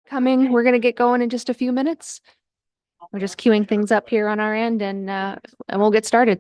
Coming. We're going to get going in just a few minutes. We're just queuing things up here on our end and we'll get started.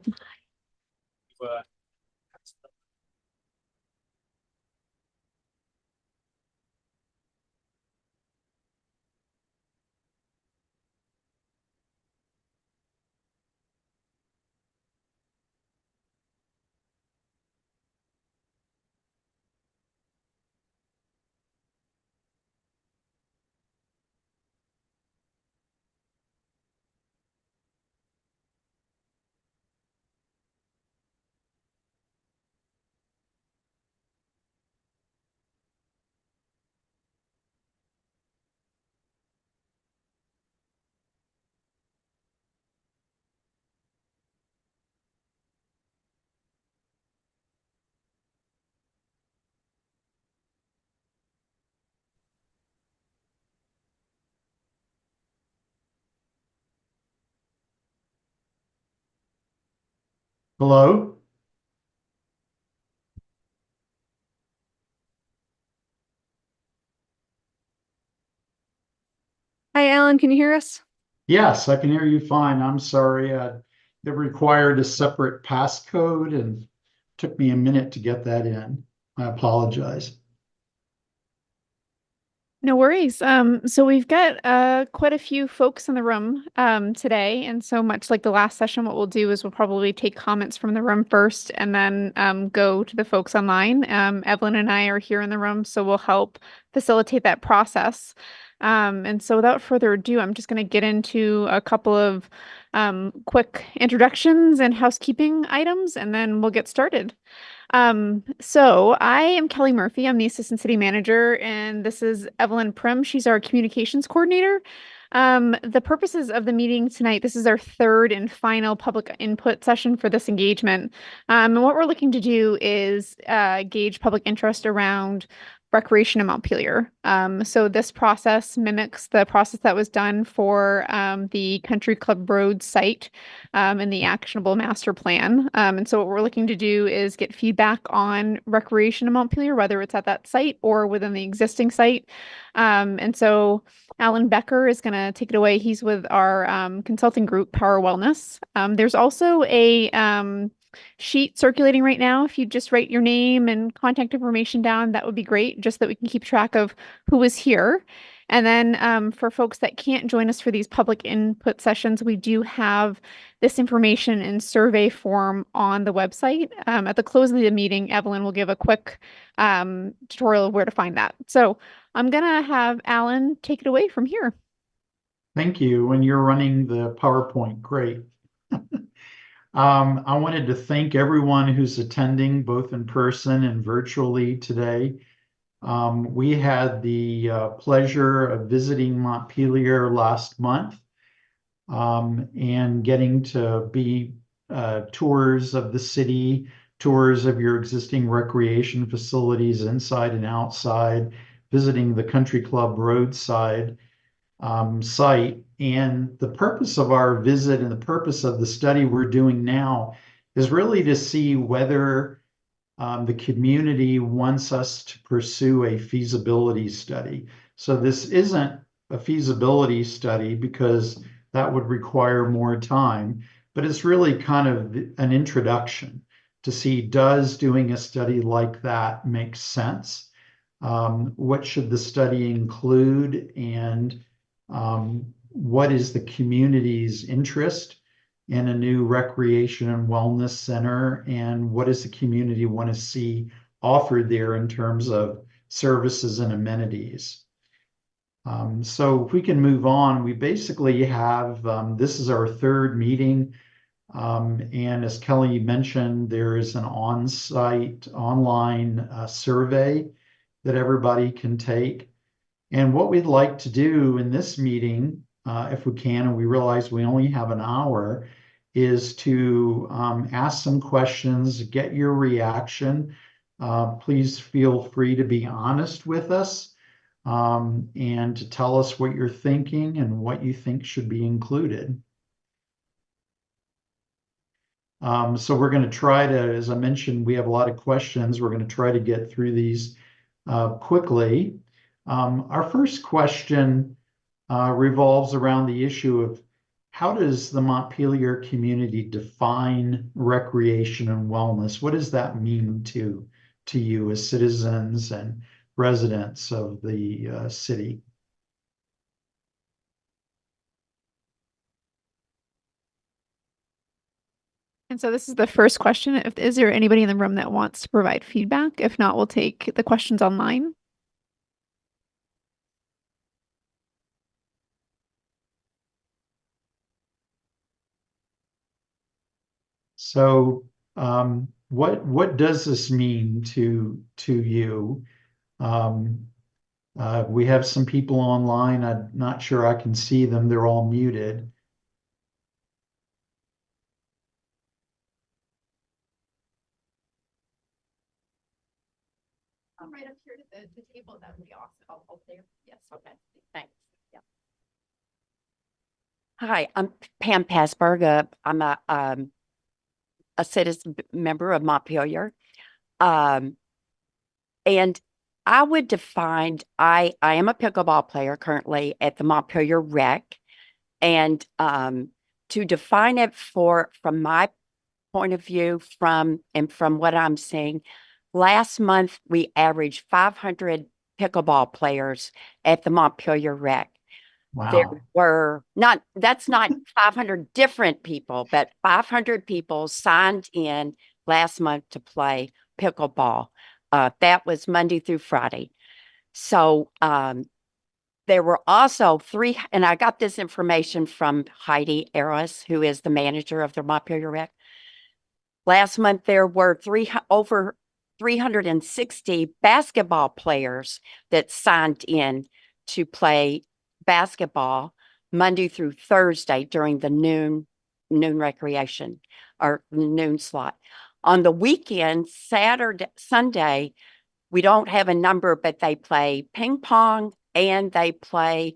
Hello? Hi, Alan. Can you hear us? Yes, I can hear you fine. I'm sorry. It required a separate passcode and took me a minute to get that in. I apologize. No worries. So we've got quite a few folks in the room today, and so much like the last session, what we'll do is we'll probably take comments from the room first, and then go to the folks online. Evelyn and I are here in the room, so we'll help facilitate that process. And so without further ado, I'm just going to get into a couple of quick introductions and housekeeping items, and then we'll get started. So I am Kelly Murphy. I'm the assistant city manager, and this is Evelyn Prim. She's our communications coordinator. The purposes of the meeting tonight, this is our third and final public input session for this engagement. And what we're looking to do is gauge public interest around recreation in Montpelier. So this process mimics the process that was done for the Country Club Road site and the actionable master plan. And so what we're looking to do is get feedback on recreation in Montpelier, whether it's at that site or within the existing site. And so Alan Becker is going to take it away. He's with our consulting group, Power Wellness. There's also a sheet circulating right now. If you just write your name and contact information down, that would be great, just that we can keep track of who is here. And then for folks that can't join us for these public input sessions, we do have this information in survey form on the website. At the close of the meeting, Evelyn will give a quick tutorial of where to find that. So I'm going to have Alan take it away from here. Thank you. When you're running the PowerPoint, great. I wanted to thank everyone who's attending both in person and virtually today. We had the pleasure of visiting Montpelier last month and getting to be tours of the city, tours of your existing recreation facilities inside and outside, visiting the Country Club roadside site. And the purpose of our visit and the purpose of the study we're doing now is really to see whether the community wants us to pursue a feasibility study. So this isn't a feasibility study because that would require more time, but it's really kind of an introduction to see, does doing a study like that make sense? What should the study include? And what is the community's interest in a new recreation and wellness center? And what does the community want to see offered there in terms of services and amenities? So if we can move on, we basically have this is our third meeting. And as Kelly mentioned, there is an on-site online survey that everybody can take. And what we'd like to do in this meeting, if we can, and we realize we only have an hour, is to ask some questions, get your reaction. Please feel free to be honest with us and to tell us what you're thinking and what you think should be included. So we're going to try to, as I mentioned, we have a lot of questions. We're going to try to get through these quickly. Our first question revolves around the issue of how does the Montpelier community define recreation and wellness? What does that mean to you as citizens and residents of the city? And so this is the first question. Is there anybody in the room that wants to provide feedback? If not, we'll take the questions online. So, what does this mean to you? We have some people online. I'm not sure I can see them. They're all muted. I'm right up here to the table. That would be awesome. Oh, there. Yes. Okay. Thanks. Yeah. Hi, I'm Pam Passberg. I'm a citizen member of Montpelier. And I would define, I am a pickleball player currently at the Montpelier Rec. And to define it from my point of view, from what I'm seeing, last month we averaged 500 pickleball players at the Montpelier Rec. There Wow. were that's not 500 different people, but 500 people signed in last month to play pickleball. That was Monday through Friday. So there were also three, and I got this information from Heidi Eros, who is the manager of the Montpelier Rec. Last month, there were over 360 basketball players that signed in to play basketball Monday through Thursday during the noon recreation or noon slot. On the weekend, Saturday, Sunday, we don't have a number, but they play ping pong and they play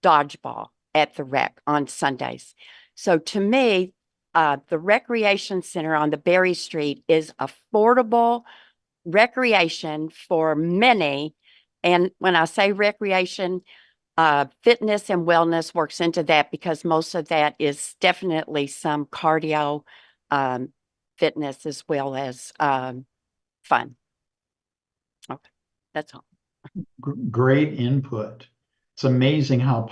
dodgeball at the rec on Sundays. So to me, the recreation center on the Berry Street is affordable recreation for many. And when I say recreation, fitness and wellness works into that because most of that is definitely some cardio, fitness as well as fun. Okay, that's all. Great input. It's amazing how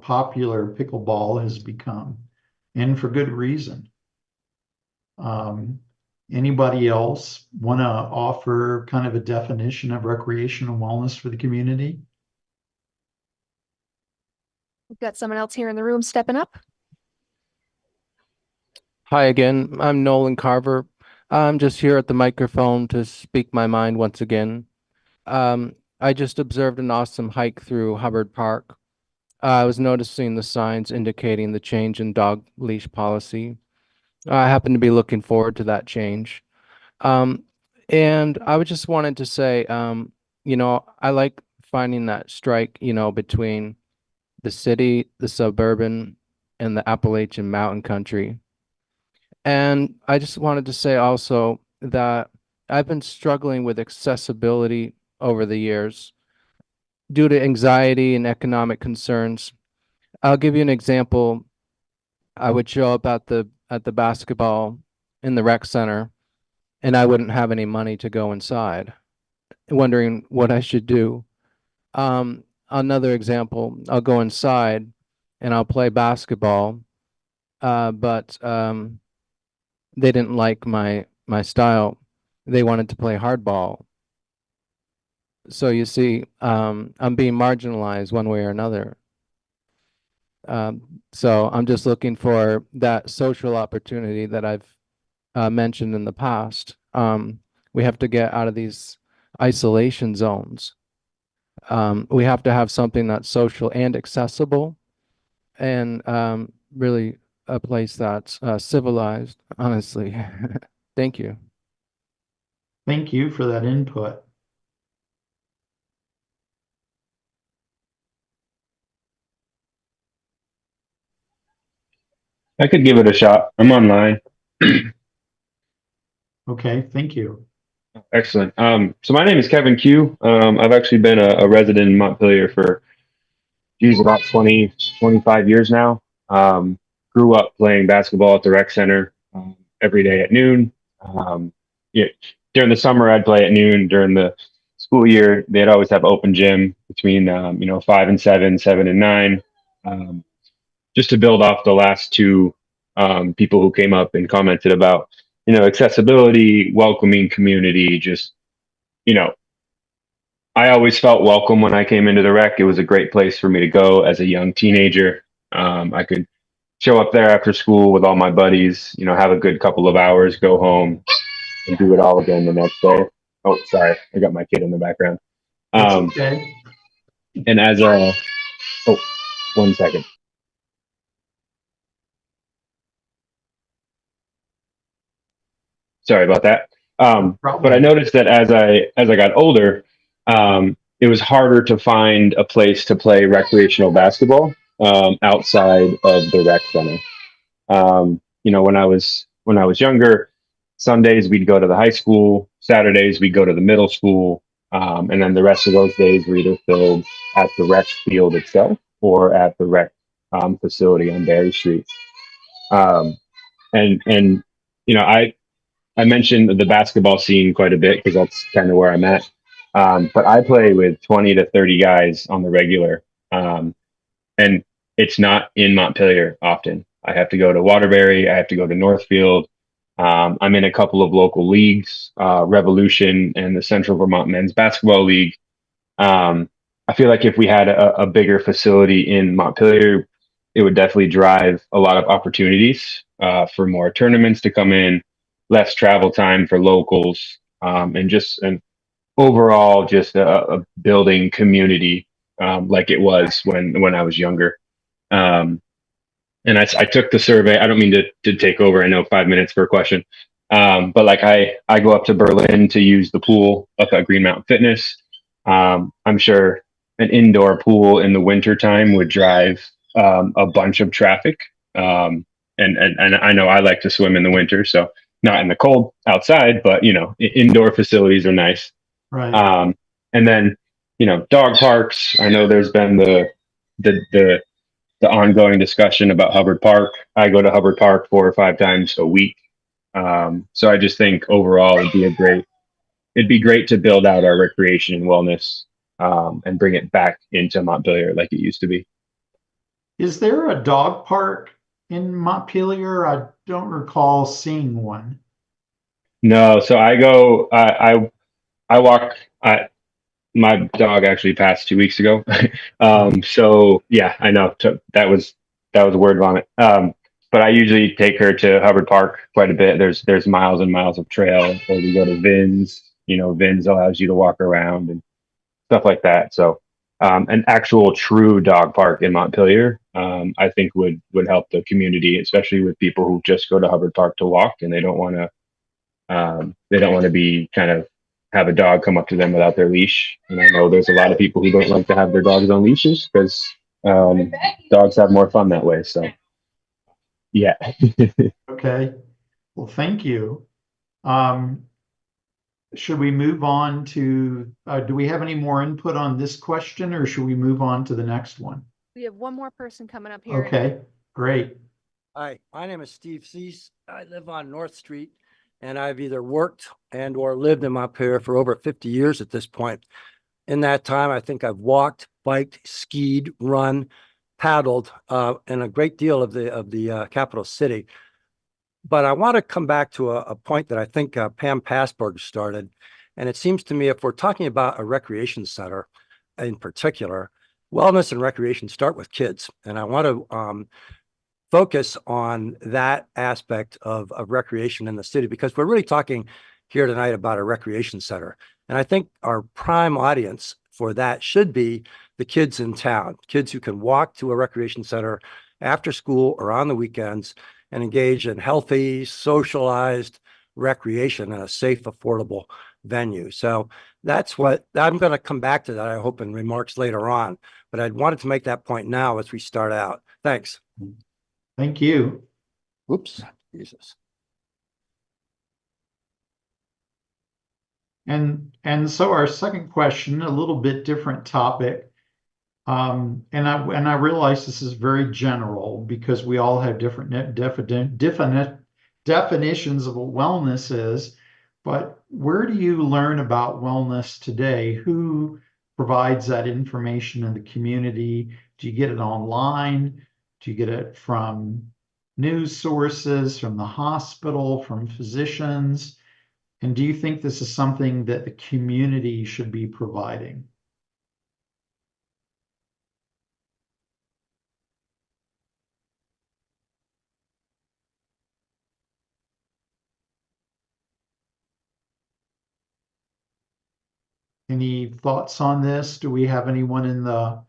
popular pickleball has become, and for good reason. Anybody else want to offer kind of a definition of recreation and wellness for the community? We've got someone else here in the room stepping up. Hi again, I'm Nolan Carver. I'm just here at the microphone to speak my mind once again. I just observed an awesome hike through Hubbard Park. I was noticing the signs indicating the change in dog leash policy. I happen to be looking forward to that change. And I would just wanted to say, I like finding that strike, between the city, the suburban, and the Appalachian Mountain Country. And I just wanted to say also that I've been struggling with accessibility over the years due to anxiety and economic concerns. I'll give you an example. I would show up at the basketball in the rec center and I wouldn't have any money to go inside, wondering what I should do. Another example, I'll go inside and I'll play basketball, but they didn't like my style. They wanted to play hardball. So you see, I'm being marginalized one way or another. So I'm just looking for that social opportunity that I've mentioned in the past. We have to get out of these isolation zones. We have to have something that's social and accessible, and really a place that's civilized, honestly. Thank you. Thank you for that input. I could give it a shot. I'm online. Okay, thank you. Excellent. So my name is Kevin Q. I've actually been a resident in Montpelier for, about 25 years now. Grew up playing basketball at the rec center every day at noon. Yeah, during the summer, I'd play at noon. During the school year, they'd always have open gym between, 5 and 7, 7 and 9. Just to build off the last two people who came up and commented about, accessibility, welcoming community, just, you know, I always felt welcome when I came into the rec. It was a great place for me to go as a young teenager. I could show up there after school with all my buddies, have a good couple of hours, go home, and do it all again the next day. Oh, sorry, I got my kid in the background. It's Um, okay. and as a, oh, 1 second. Sorry about that. Problem. But I noticed that as I got older, it was harder to find a place to play recreational basketball outside of the rec center. When I was younger, Sundays we'd go to the high school, Saturdays we'd go to the middle school, and then the rest of those days were either filled at the rec field itself or at the rec facility on Berry Street. Um, and I mentioned the basketball scene quite a bit because that's kind of where I'm at. But I play with 20 to 30 guys on the regular. And it's not in Montpelier often. I have to go to Waterbury. I have to go to Northfield. I'm in a couple of local leagues, Revolution and the Central Vermont Men's Basketball League. I feel like if we had a bigger facility in Montpelier, it would definitely drive a lot of opportunities for more tournaments to come in, less travel time for locals, and just an overall just a building community like it was when I was younger. Um, and I took the survey. I don't mean to take over. I know 5 minutes per question. But like I go up to Berlin to use the pool up at Green Mountain Fitness. I'm sure an indoor pool in the winter time would drive a bunch of traffic. And I know I like to swim in the winter, so not in the cold outside, but indoor facilities are nice. Right. And then dog parks. I know there's been the ongoing discussion about Hubbard Park. I go to Hubbard Park 4 or 5 times a week. So I just think overall it'd be great to build out our recreation and wellness and bring it back into Montpelier like it used to be. Is there a dog park in Montpelier? I don't recall seeing one. No, so I go. I walk. My dog actually passed 2 weeks ago. So yeah, I know that was a word vomit. But I usually take her to Hubbard Park quite a bit. There's miles and miles of trail, or we go to Vins. Vins allows you to walk around and stuff like that. So an actual true dog park in Montpelier, I think would help the community, especially with people who just go to Hubbard Park to walk and they don't want to be kind of have a dog come up to them without their leash. And I know there's a lot of people who don't like to have their dogs on leashes because dogs have more fun that way. So yeah. Okay. Well, thank you. Should we move on to, do we have any more input on this question, or should we move on to the next one? We have one more person coming up here. Okay, great. Hi, my name is Steve Cease. I live on North Street, and I've either worked and or lived in Montpelier for over 50 years at this point. In that time, I think I've walked, biked, skied, run, paddled in a great deal of the capital city. But I want to come back to a point that I think Pam Passberg started. And it seems to me if we're talking about a recreation center in particular, wellness and recreation start with kids. And I want to focus on that aspect of recreation in the city, because we're really talking here tonight about a recreation center. And I think our prime audience for that should be the kids in town, kids who can walk to a recreation center after school or on the weekends and engage in healthy, socialized recreation in a safe, affordable venue. So that's what I'm going to come back to that, I hope, in remarks later on. But I wanted to make that point now as we start out. Thanks. Thank you. Oops, Jesus. And so our second question, a little bit different topic. And I realize this is very general because we all have different definitions of what wellness is. But where do you learn about wellness today? Who provides that information in the community? Do you get it online? Do you get it from news sources, from the hospital, from physicians? And do you think this is something that the community should be providing? Any thoughts on this? Do we have anyone in the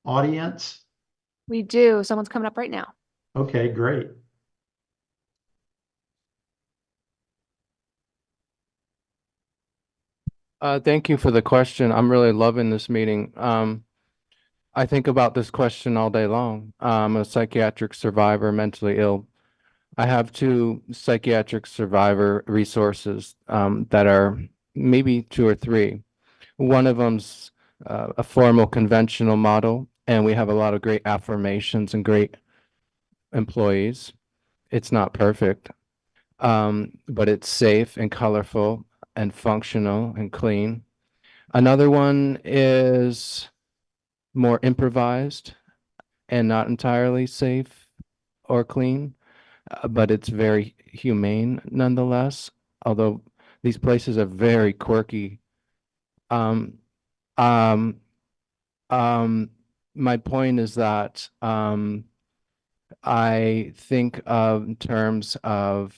audience? We do. Someone's coming up right now. Okay, great. Thank you for the question. I'm really loving this meeting. I think about this question all day long. I'm a psychiatric survivor, mentally ill. I have two psychiatric survivor resources that are maybe two or three. One of them's a formal conventional model, and we have a lot of great affirmations and great employees. It's not perfect, but it's safe and colorful and functional and clean. Another one is more improvised and not entirely safe or clean, but it's very humane nonetheless, although these places are very quirky. Um, um, my point is that I think of in terms of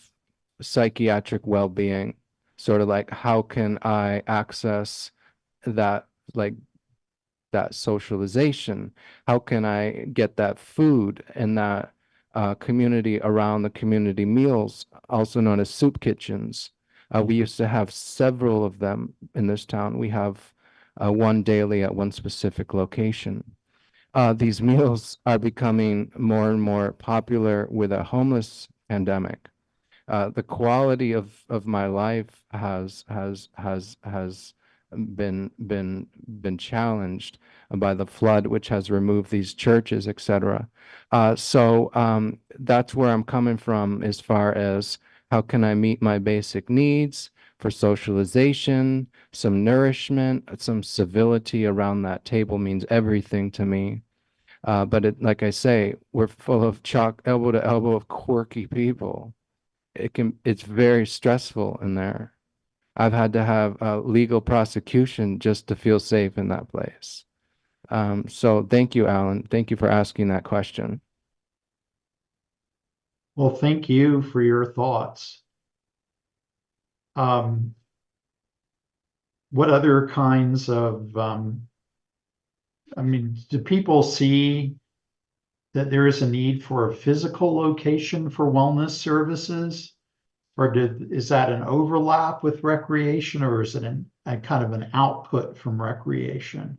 psychiatric well-being, sort of like how can I access that, like that socialization? How can I get that food and that community around the community meals, also known as soup kitchens? We used to have several of them in this town. We have one daily at one specific location. These meals are becoming more and more popular with a homeless pandemic. The quality of my life has been challenged by the flood, which has removed these churches, etc. So that's where I'm coming from as far as how can I meet my basic needs for socialization, some nourishment, some civility around that table means everything to me. But like I say, we're full of elbow to elbow of quirky people. It's very stressful in there. I've had to have a legal prosecution just to feel safe in that place. So thank you, Alan. Thank you for asking that question. Well, thank you for your thoughts. What other kinds of, do people see that there is a need for a physical location for wellness services? Or is that an overlap with recreation, or is it a kind of an output from recreation?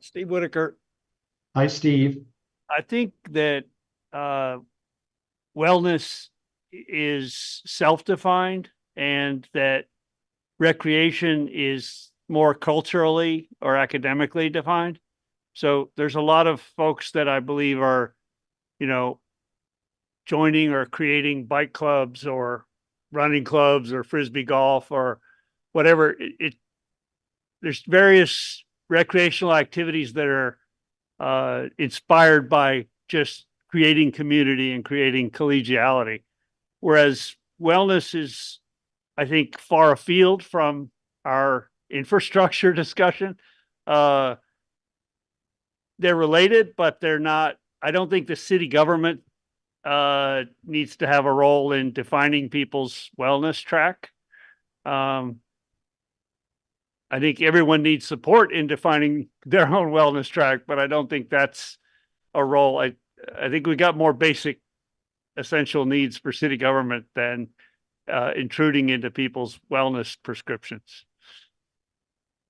Steve Whitaker. Hi, Steve. I think that wellness is self-defined and that recreation is more culturally or academically defined. So there's a lot of folks that I believe are, joining or creating bike clubs or running clubs or frisbee golf or whatever. There's various recreational activities that are inspired by just creating community and creating collegiality. Whereas wellness is, I think, far afield from our infrastructure discussion. They're related, but they're not. I don't think the city government needs to have a role in defining people's wellness track. I think everyone needs support in defining their own wellness track, but I don't think that's a role. I think we got more basic essential needs for city government than intruding into people's wellness prescriptions.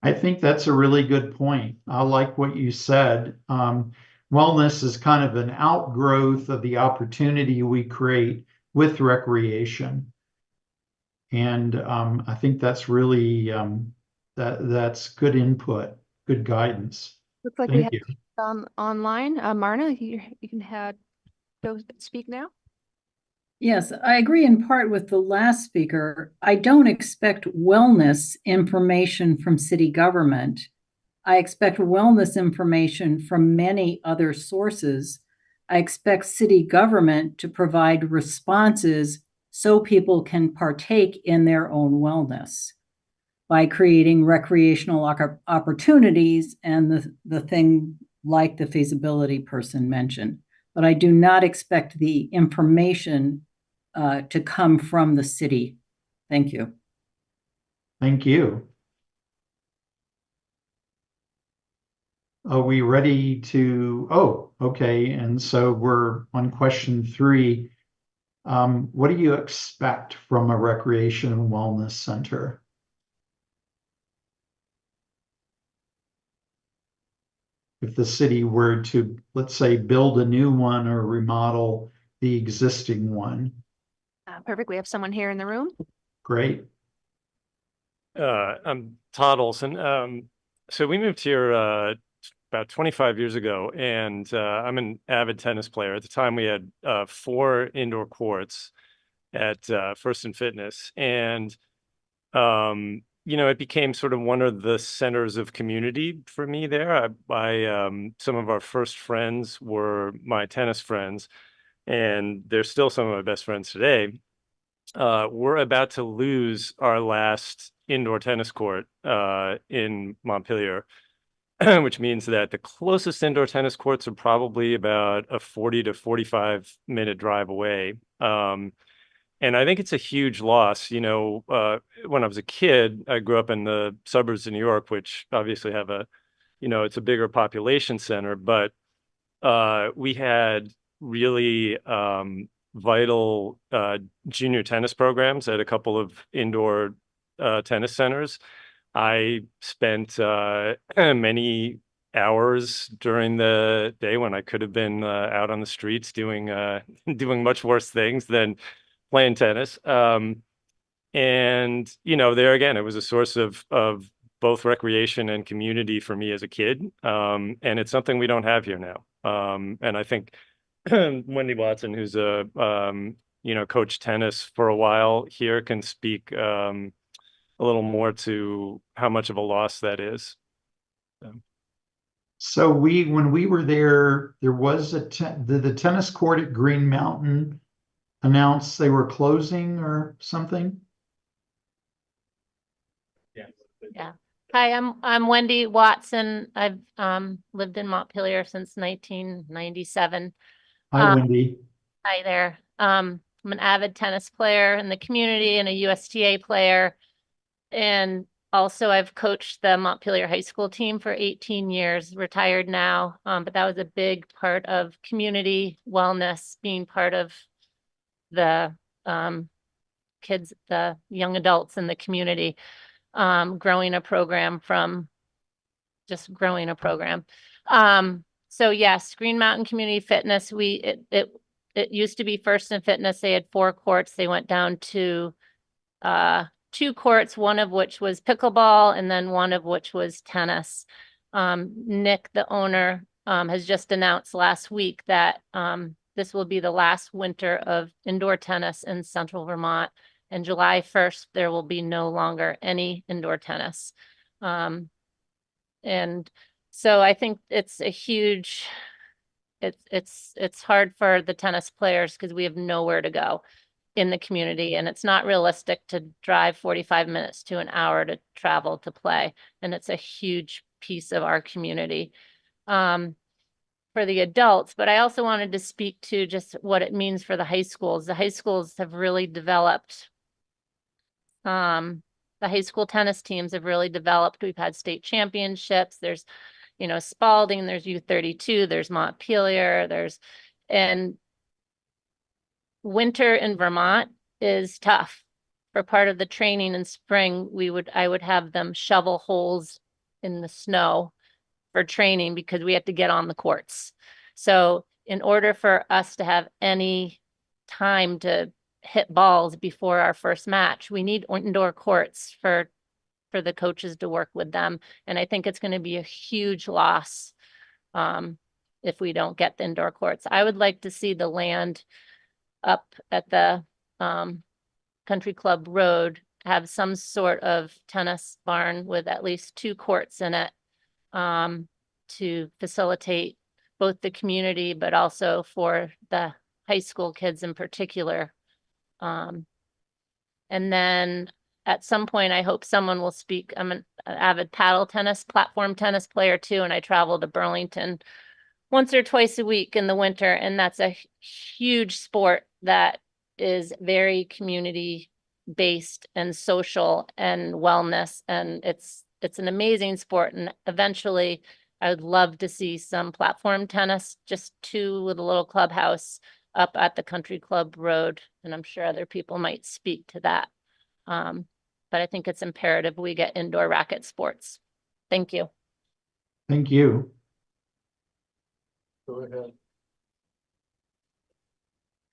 I think that's a really good point. I like what you said. Wellness is kind of an outgrowth of the opportunity we create with recreation. And I think that's really that's good input, good guidance. Looks like we have Thank you. online. Marna, you can go speak now. Yes, I agree in part with the last speaker. I don't expect wellness information from city government. I expect wellness information from many other sources. I expect city government to provide responses so people can partake in their own wellness by creating recreational opportunities and the thing like the feasibility person mentioned. But I do not expect the information to come from the city. Thank you. Thank you. Are we ready to, oh, okay. And so we're on question 3. What do you expect from a recreation and wellness center? If the city were to, let's say, build a new one or remodel the existing one. Perfect. We have someone here in the room. Great. I'm Todd Olson. So we moved here about 25 years ago, and I'm an avid tennis player. At the time, we had 4 indoor courts at First and Fitness, and it became sort of one of the centers of community for me there. Some of our first friends were my tennis friends, and they're still some of my best friends today. We're about to lose our last indoor tennis court in Montpelier, which means that the closest indoor tennis courts are probably about a 40 to 45-minute drive away. And I think it's a huge loss. When I was a kid, I grew up in the suburbs of New York, which obviously have it's a bigger population center, but we had really vital junior tennis programs at a couple of indoor tennis centers. I spent many hours during the day when I could have been out on the streets doing much worse things than playing tennis. And there again, it was a source of both recreation and community for me as a kid. And it's something we don't have here now. And I think Wendy Watson, who's coached tennis for a while here, can speak a little more to how much of a loss that is. So when we were there was the tennis court at Green Mountain announce they were closing or something? Yeah. Hi, I'm Wendy Watson. I've lived in Montpelier since 1997. Hi, Wendy. Hi there. I'm an avid tennis player in the community and a USTA player. And also I've coached the Montpelier high school team for 18 years, retired now. But that was a big part of community wellness, being part of the kids, the young adults in the community, growing a program. So yes, Green Mountain Community Fitness, it used to be First and Fitness. They had 4 courts. They went down to 2 courts, one of which was pickleball and then one of which was tennis. Nick, the owner, has just announced last week that this will be the last winter of indoor tennis in central Vermont. And July 1st, there will be no longer any indoor tennis. And so I think it's a huge, it's hard for the tennis players because we have nowhere to go in the community, and it's not realistic to drive 45 minutes to an hour to travel to play. And it's a huge piece of our community. For the adults, but I also wanted to speak to just what it means for the high schools. The high schools have really developed, the high school tennis teams have really developed. We've had state championships. There's, Spalding, there's U32, there's Montpelier, and winter in Vermont is tough. For part of the training in spring, I would have them shovel holes in the snow for training because we have to get on the courts. So in order for us to have any time to hit balls before our first match, we need indoor courts for the coaches to work with them. And I think it's going to be a huge loss if we don't get the indoor courts. I would like to see the land up at the Country Club Road have some sort of tennis barn with at least 2 courts in it to facilitate both the community, but also for the high school kids in particular. And then at some point, I hope someone will speak. I'm an avid paddle tennis, platform tennis player too, and I travel to Burlington once or twice a week in the winter, and that's a huge sport that is very community based and social and wellness, and it's an amazing sport. And eventually, I would love to see some platform tennis, just 2 with a little clubhouse up at the Country Club Road, and I'm sure other people might speak to that. But I think it's imperative we get indoor racket sports. Thank you. Thank you. Go ahead.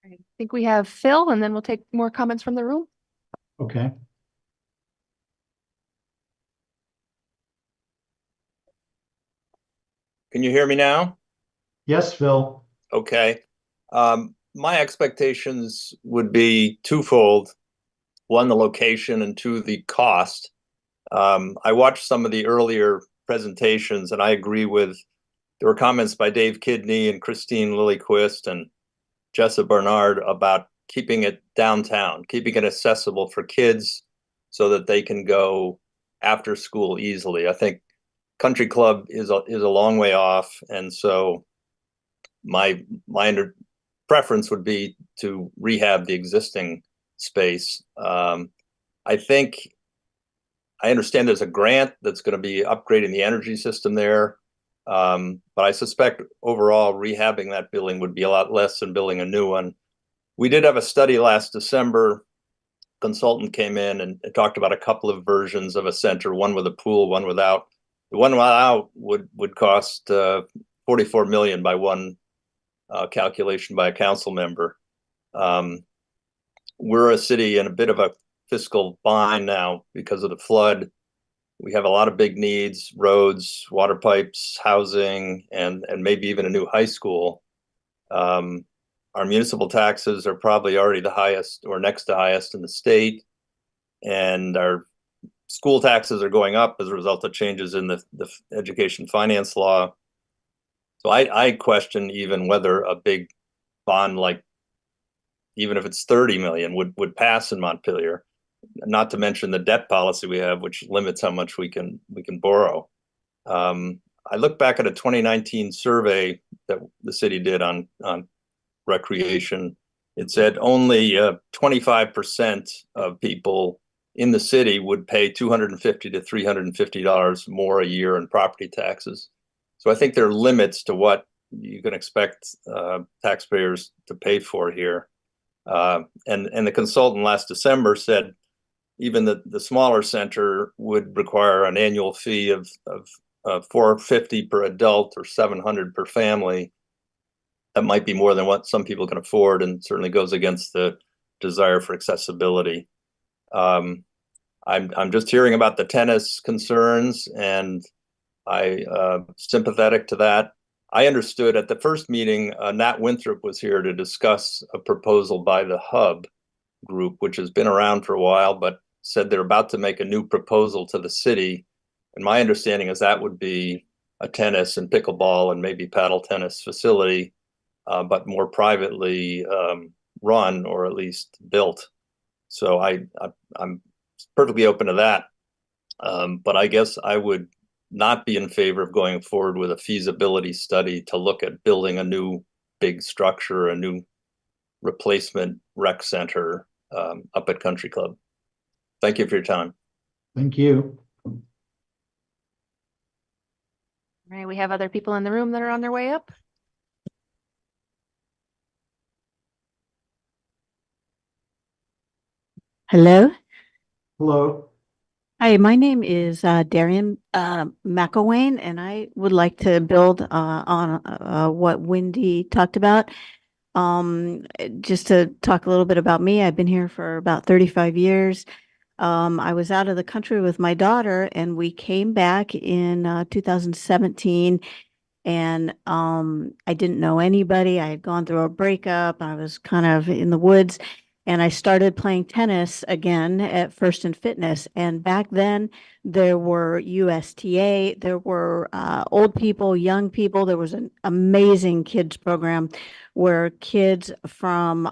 I think we have Phil, and then we'll take more comments from the room. Okay. Can you hear me now? Yes, Phil. Okay. My expectations would be twofold. 1, the location, and 2, the cost. I watched some of the earlier presentations, and I agree with, there were comments by Dave Kidney and Christine Lillyquist and Jessa Bernard about keeping it downtown, keeping it accessible for kids so that they can go after school easily. I think Country Club is a long way off, and so my preference would be to rehab the existing space. I think I understand there's a grant that's going to be upgrading the energy system there, but I suspect overall rehabbing that building would be a lot less than building a new one. We did have a study last December. Consultant came in and talked about a couple of versions of a center, one with a pool, one without. The one without would cost $44 million by one calculation by a council member. We're a city in a bit of a fiscal bind now because of the flood. We have a lot of big needs: roads, water pipes, housing, and maybe even a new high school. Our municipal taxes are probably already the highest or next to highest in the state, and our school taxes are going up as a result of changes in the education finance law. So I question even whether a big bond, like even if it's 30 million, would pass in Montpelier. Not to mention the debt policy we have, which limits how much we can borrow. I look back at a 2019 survey that the city did on recreation. It said only 25% of people in the city would pay $250 to $350 more a year in property taxes. So I think there are limits to what you can expect taxpayers to pay for here. And the consultant last December said even the smaller center would require an annual fee of $450 per adult or $700 per family. That might be more than what some people can afford, and certainly goes against the desire for accessibility. I'm just hearing about the tennis concerns, and I sympathetic to that. I understood at the first meeting, Nat Winthrop was here to discuss a proposal by the Hub group, which has been around for a while, but said they're about to make a new proposal to the city. And my understanding is that would be a tennis and pickleball and maybe paddle tennis facility, but more privately run, or at least built. So I'm perfectly open to that. But I guess I would not be in favor of going forward with a feasibility study to look at building a new big structure, a new replacement rec center up at Country Club. Thank you for your time. Thank you. All right, we have other people in the room that are on their way up. Hello. Hello. Hi, my name is Darian McElwain, and I would like to build on what Wendy talked about. Just to talk a little bit about me, I've been here for about 35 years. I was out of the country with my daughter, and we came back in 2017. And I didn't know anybody. I had gone through a breakup. I was kind of in the woods, and I started playing tennis again at First and Fitness. And back then, there were USTA, there were old people, young people. There was an amazing kids program where kids from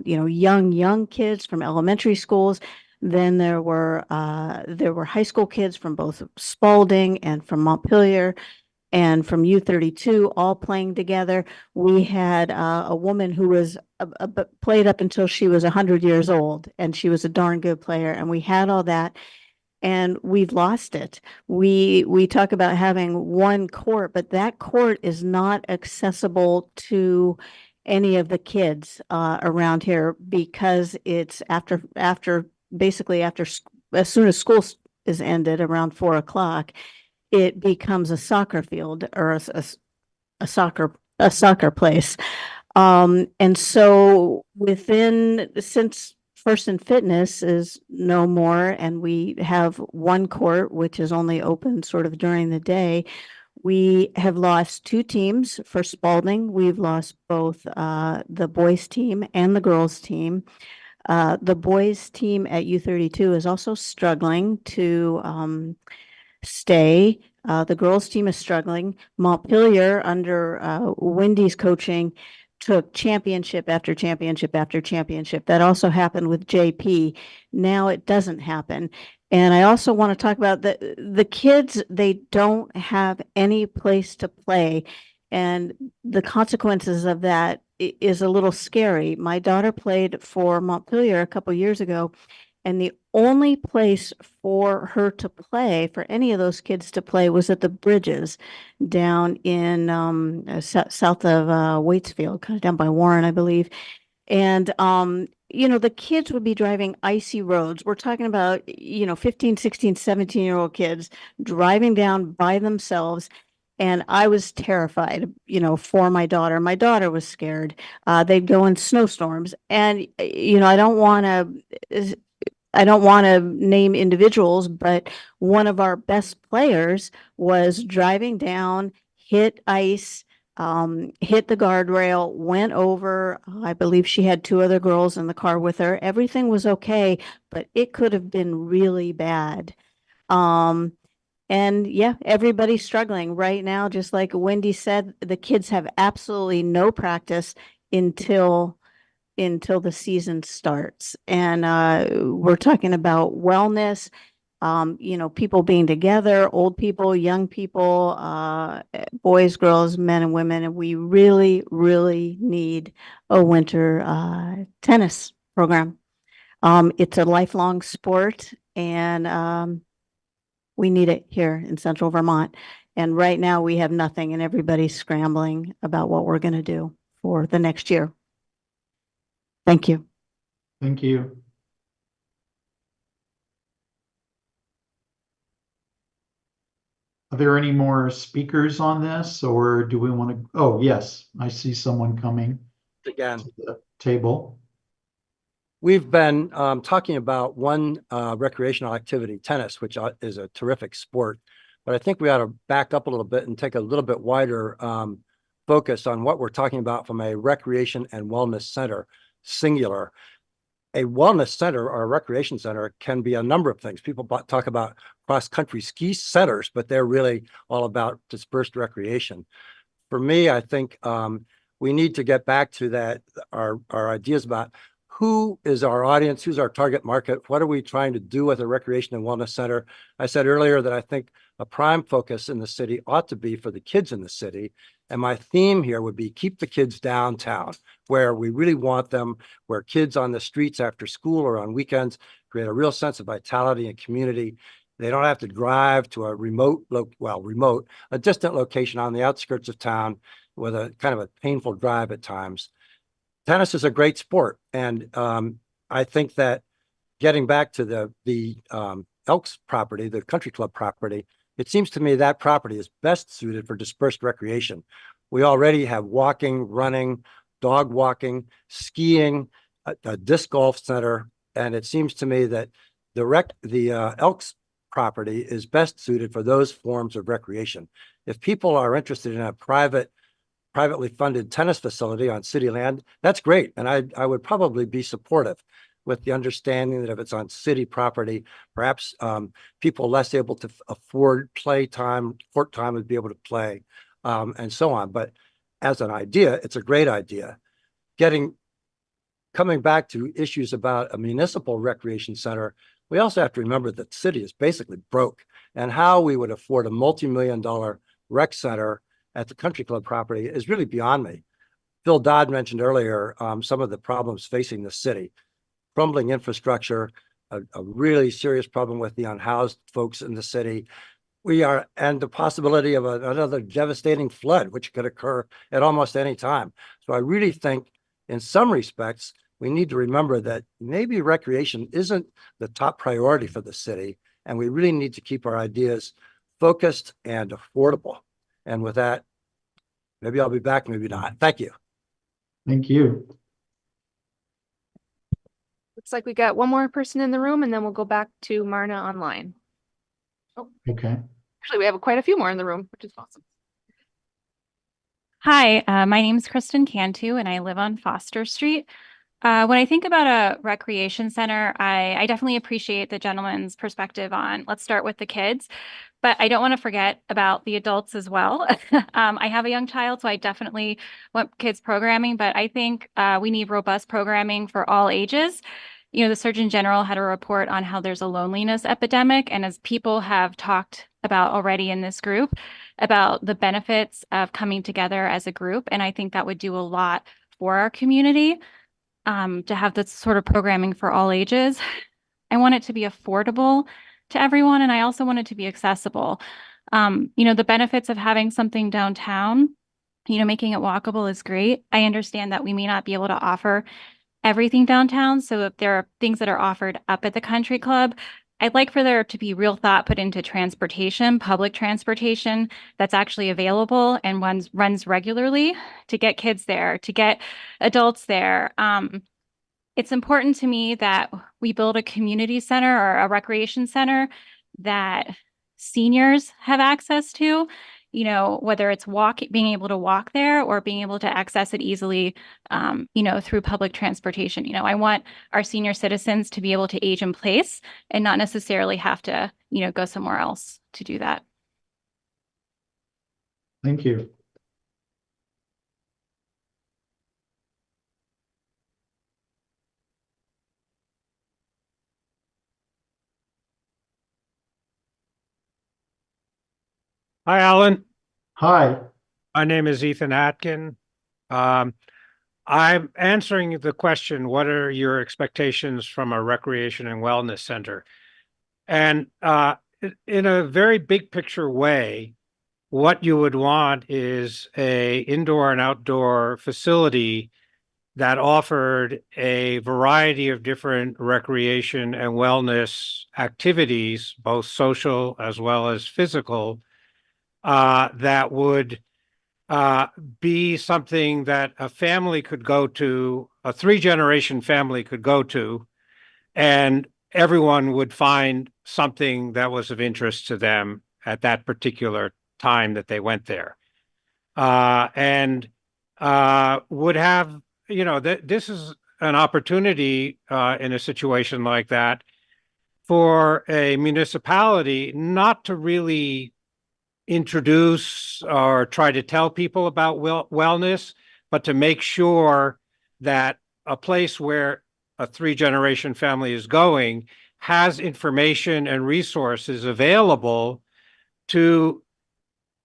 young kids from elementary schools. Then there were high school kids from both Spalding and from Montpelier and from U32 all playing together. We had a woman who was played up until she was 100 years old, and she was a darn good player. And we had all that, and we've lost it. We talk about having one court, but that court is not accessible to any of the kids around here because it's basically after as soon as school is ended around 4 o'clock, it becomes a soccer field or a soccer place. And so since First and Fitness is no more, and we have one court, which is only open sort of during the day, we have lost two teams for Spalding. We've lost both the boys team and the girls team. The boys team at U32 is also struggling to stay. The girls team is struggling. Montpelier, under Wendy's coaching, took championship after championship after championship. That also happened with JP. Now it doesn't happen. And I also want to talk about the kids. They don't have any place to play, and the consequences of that is a little scary. My daughter played for Montpelier a couple years ago, and the only place for her to play, for any of those kids to play, was at the Bridges down in south of Waitsfield, kind of down by Warren, I believe. And the kids would be driving icy roads. We're talking about 15, 16, 17-year-old kids driving down by themselves. And I was terrified, for my daughter. My daughter was scared. They'd go in snowstorms. And, I don't want to name individuals, but one of our best players was driving down, hit ice, hit the guardrail, went over. I believe she had two other girls in the car with her. Everything was okay, but it could have been really bad. And yeah, everybody's struggling right now. Just like Wendy said, the kids have absolutely no practice until the season starts. And we're talking about wellness, people being together, old people, young people, boys, girls, men and women. And we really, really need a winter tennis program. It's a lifelong sport, and we need it here in Central Vermont. And right now we have nothing, and everybody's scrambling about what we're going to do for the next year. Thank you. Thank you. Are there any more speakers on this, or do we want to? Oh, yes, I see someone coming Again, to the table. we've been talking about one recreational activity, tennis, which is a terrific sport. But I think we ought to back up a little bit and take a little bit wider focus on what we're talking about from a recreation and wellness center, singular. A wellness center or a recreation center can be a number of things. People talk about cross-country ski centers, but they're really all about dispersed recreation. For me, I think we need to get back to that, our ideas about who is our audience, who's our target market, what are we trying to do with a recreation and wellness center. I said earlier that I think a prime focus in the city ought to be for the kids in the city. And my theme here would be keep the kids downtown, where we really want them, where kids on the streets after school or on weekends create a real sense of vitality and community. They don't have to drive to a a distant location on the outskirts of town with a kind of a painful drive at times. Tennis is a great sport. And I think that getting back to the Elks property, the country club property, it seems to me that property is best suited for dispersed recreation. We already have walking, running, dog walking, skiing, a disc golf center, and it seems to me that the Elks property is best suited for those forms of recreation. If people are interested in a privately funded tennis facility on city land, that's great. And I would probably be supportive, with the understanding that if it's on city property, perhaps people less able to afford play time, court time, would be able to play, and so on. But as an idea, it's a great idea. Coming back to issues about a municipal recreation center, we also have to remember that the city is basically broke, and how we would afford a multi-million-dollar rec center at the country club property is really beyond me. Phil Dodd mentioned earlier some of the problems facing the city: crumbling infrastructure, a really serious problem with the unhoused folks in the city. And the possibility of another devastating flood, which could occur at almost any time. So I really think, in some respects, we need to remember that maybe recreation isn't the top priority for the city, and we really need to keep our ideas focused and affordable. And with that, maybe I'll be back, maybe not. Thank you. Thank you. Looks like we got one more person in the room, and then we'll go back to Marna online. Okay. Actually, we have quite a few more in the room, which is awesome. Hi, my name is Kristen Cantu, and I live on Foster Street. When I think about a recreation center, I definitely appreciate the gentleman's perspective on, let's start with the kids, but I don't want to forget about the adults as well. I have a young child, so I definitely want kids programming, but I think we need robust programming for all ages. You know, the Surgeon General had a report on how there's a loneliness epidemic, and as people have talked about already in this group, about the benefits of coming together as a group, and I think that would do a lot for our community. To have this sort of programming for all ages. I want it to be affordable to everyone, and I also want it to be accessible. You know, the benefits of having something downtown, you know, making it walkable is great. I understand that we may not be able to offer everything downtown. So if there are things that are offered up at the country club, I'd like for there to be real thought put into transportation, public transportation that's actually available and runs regularly to get kids there, to get adults there. It's important to me that we build a community center or a recreation center that seniors have access to, you know, whether it's being able to walk there or being able to access it easily, you know, through public transportation. You know, I want our senior citizens to be able to age in place and not necessarily have to, you know, go somewhere else to do that. Thank you. Hi, Alan. Hi. My name is Ethan Atkin. I'm answering the question, what are your expectations from a recreation and wellness center? And in a very big picture way, what you would want is a indoor and outdoor facility that offered a variety of different recreation and wellness activities, both social as well as physical, that would be something that a family could go to, a 3-generation family could go to, and everyone would find something that was of interest to them at that particular time that they went there. And would have, you know, this is an opportunity in a situation like that for a municipality not to really introduce or try to tell people about wellness, but to make sure that a place where a 3-generation family is going has information and resources available to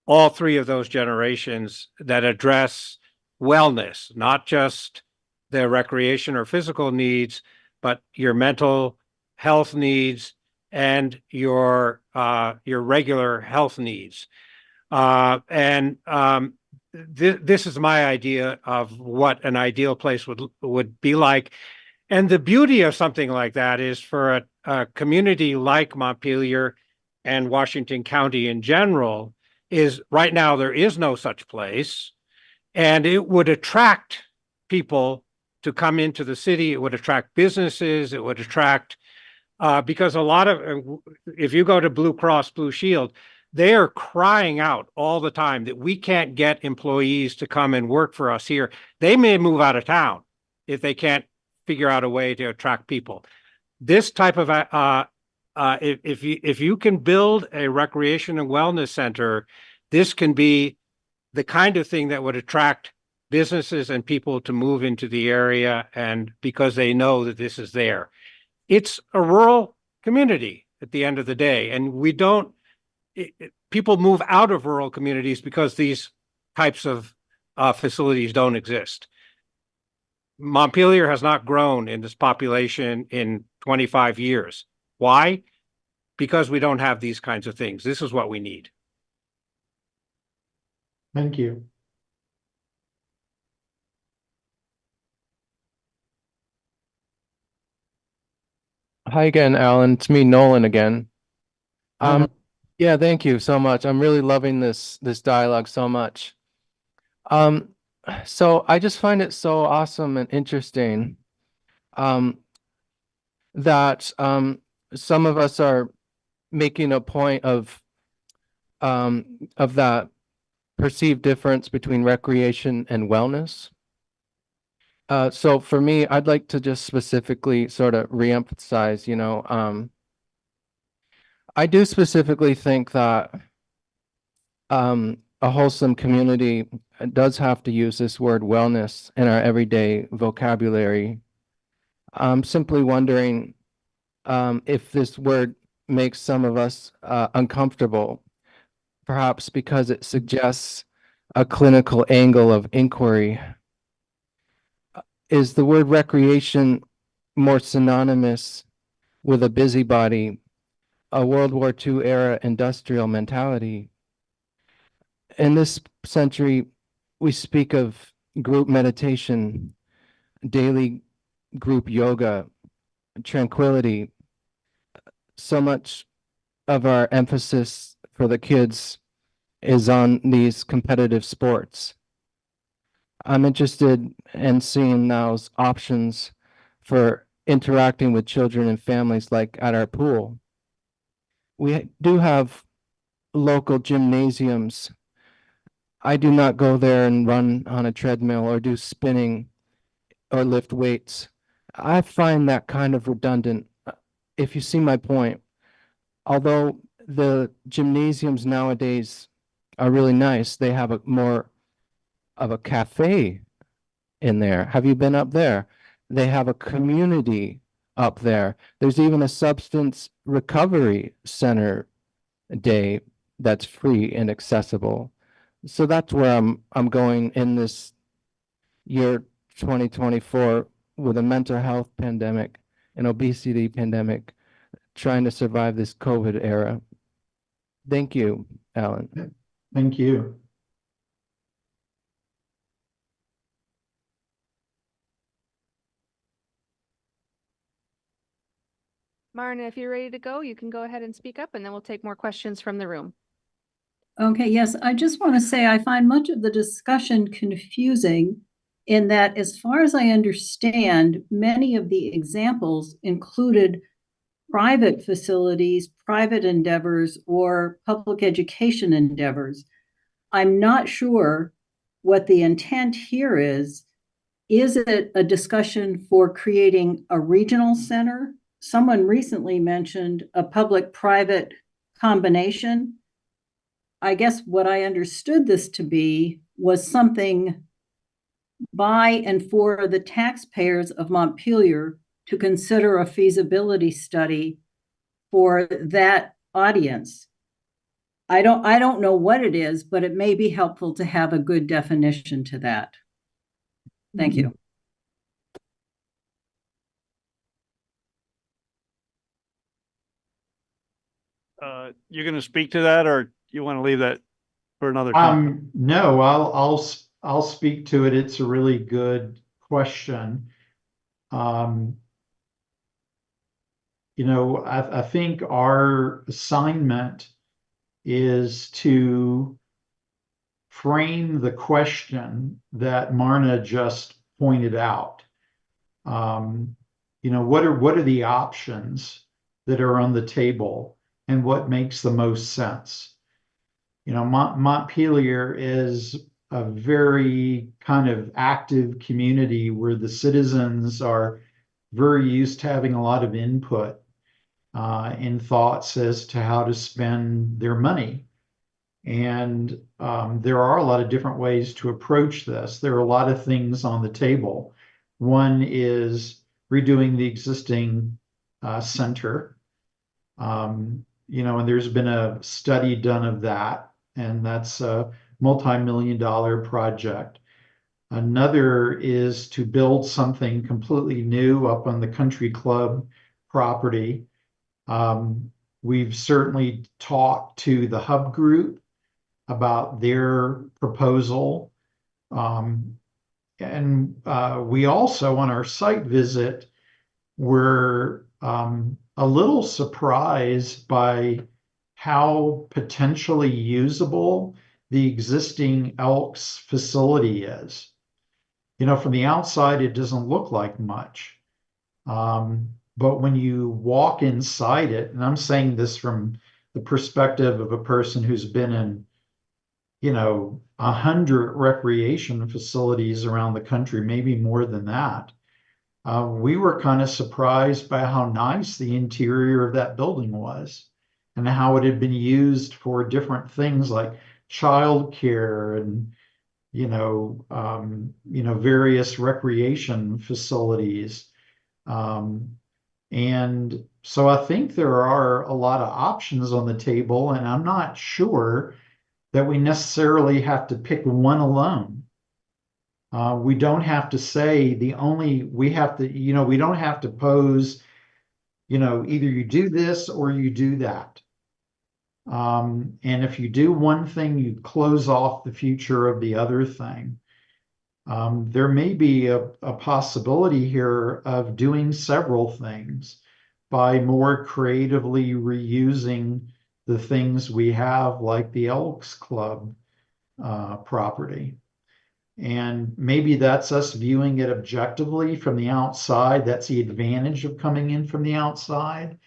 all 3 of those generations that address wellness, not just their recreation or physical needs, but your mental health needs and your regular health needs. This is my idea of what an ideal place would be like. And the beauty of something like that is for a community like Montpelier and Washington County in general, is right now there is no such place. And it would attract people to come into the city. It would attract businesses. It would attract, because a lot of, if you go to Blue Cross Blue Shield, they are crying out all the time that we can't get employees to come and work for us here. They may move out of town if they can't figure out a way to attract people. This type of, if you can build a recreation and wellness center, this can be the kind of thing that would attract businesses and people to move into the area, and because they know that this is there. It's a rural community at the end of the day, and we don't, people move out of rural communities because these types of facilities don't exist. Montpelier has not grown in this population in 25 years. Why? Because we don't have these kinds of things. This is what we need. Thank you. Hi again, Alan. It's me, Nolan, again. Uh-huh. Yeah, thank you so much. I'm really loving this dialogue so much. So I just find it so awesome and interesting that some of us are making a point of that perceived difference between recreation and wellness. So for me, I'd like to just specifically sort of reemphasize, I do specifically think that a wholesome community does have to use this word wellness in our everyday vocabulary. I'm simply wondering if this word makes some of us uncomfortable, perhaps because it suggests a clinical angle of inquiry. Is the word recreation more synonymous with a busybody, a World War II era industrial mentality? In this century, we speak of group meditation, daily group yoga, tranquility. So much of our emphasis for the kids is on these competitive sports. I'm interested in seeing those options for interacting with children and families, like at our pool. We do have local gymnasiums. I do not go there and run on a treadmill or do spinning or lift weights. I find that kind of redundant, if you see my point. Although the gymnasiums nowadays are really nice, they have a more of a cafe in there. Have you been up there? They have a community up there. There's even a substance recovery center day that's free and accessible. So that's where I'm going in this year 2024 with a mental health pandemic, an obesity pandemic, trying to survive this COVID era. Thank you, Alan. Thank you. Marna, if you're ready to go, you can go ahead and speak up, and then we'll take more questions from the room. Okay, yes, I just want to say I find much of the discussion confusing in that, as far as I understand, many of the examples included private facilities, private endeavors, or public education endeavors. I'm not sure what the intent here is. Is it a discussion for creating a regional center? Someone recently mentioned a public-private combination. I guess what I understood this to be was something by and for the taxpayers of Montpelier to consider a feasibility study for that audience. I don't know what it is, but it may be helpful to have a good definition to that. Thank you. You're going to speak to that, or you want to leave that for another time? No, I'll speak to it. It's a really good question. Um, I think our assignment is to frame the question that Marna just pointed out. What are the options that are on the table and what makes the most sense? Montpelier is a very kind of active community where the citizens are very used to having a lot of input in thoughts as to how to spend their money. And there are a lot of different ways to approach this. There are a lot of things on the table. One is redoing the existing center. And there's been a study done of that, and that's a multi-million-dollar project. Another is to build something completely new up on the country club property. We've certainly talked to the hub group about their proposal. And we also, on our site visit, were a little surprised by how potentially usable the existing Elks facility is. From the outside, it doesn't look like much. But when you walk inside it, and I'm saying this from the perspective of a person who's been in 100 recreation facilities around the country, maybe more than that. We were kind of surprised by how nice the interior of that building was and how it had been used for different things like childcare and, various recreation facilities. And so I think there are a lot of options on the table, and I'm not sure that we necessarily have to pick one alone. We don't have to say we don't have to pose, either you do this or you do that. And if you do one thing, you close off the future of the other thing. There may be a possibility here of doing several things by more creatively reusing the things we have, like the Elks Club property. And maybe that's us viewing it objectively from the outside. That's the advantage of coming in from the outside,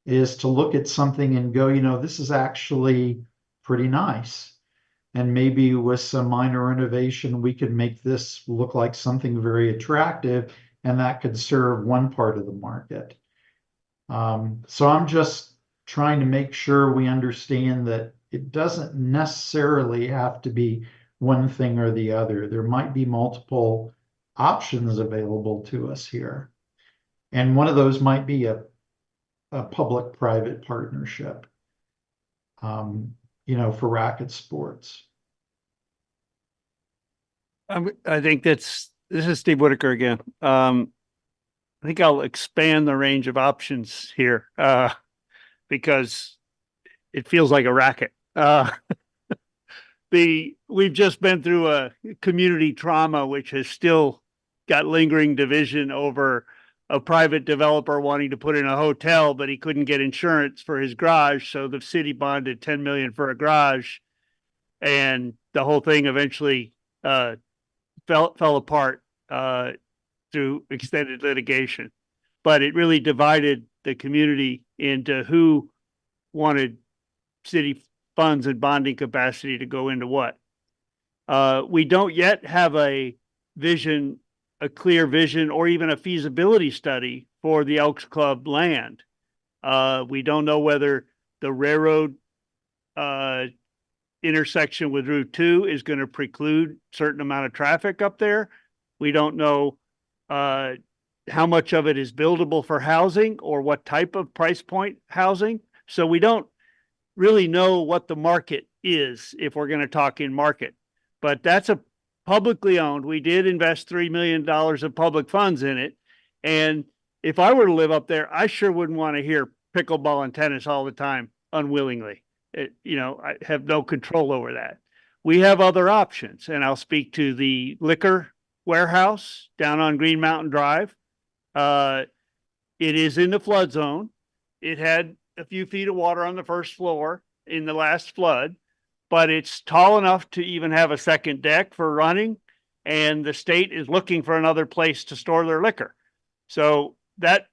is to look at something and go, this is actually pretty nice. And maybe with some minor innovation, we could make this look like something very attractive, and that could serve one part of the market. So I'm just trying to make sure we understand that it doesn't necessarily have to be one thing or the other. There might be multiple options available to us here. And one of those might be a public-private partnership, for racket sports. I think this is Steve Whitaker again. I think I'll expand the range of options here because it feels like a racket. We've just been through a community trauma, which has still got lingering division over a private developer wanting to put in a hotel, but he couldn't get insurance for his garage. So the city bonded $10 million for a garage, and the whole thing eventually fell apart through extended litigation. But it really divided the community into who wanted city funds and bonding capacity to go into what. We don't yet have a clear vision, or even a feasibility study for the Elks Club land. We don't know whether the railroad intersection with Route 2 is going to preclude a certain amount of traffic up there. We don't know how much of it is buildable for housing or what type of price point housing. So we don't really know what the market is if we're going to talk in market. But that's a publicly owned. We did invest $3 million of public funds in it. And if I were to live up there, I sure wouldn't want to hear pickleball and tennis all the time unwillingly. I have no control over that. We have other options, and I'll speak to the liquor warehouse down on Green Mountain Drive. It is in the flood zone. It had a few feet of water on the first floor in the last flood, but it's tall enough to even have a second deck for running. And the state is looking for another place to store their liquor. So that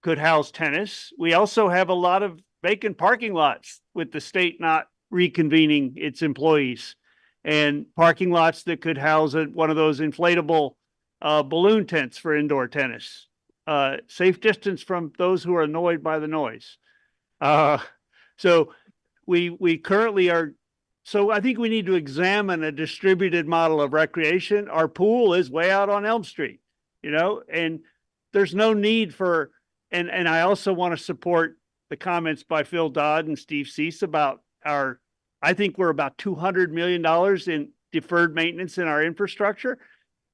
could house tennis. We also have a lot of vacant parking lots with the state not reconvening its employees, and parking lots that could house one of those inflatable balloon tents for indoor tennis. Safe distance from those who are annoyed by the noise. So we currently are. So I think we need to examine a distributed model of recreation. Our pool is way out on Elm Street, and there's no need for. And I also want to support the comments by Phil Dodd and Steve Cease about I think we're about $200 million in deferred maintenance in our infrastructure,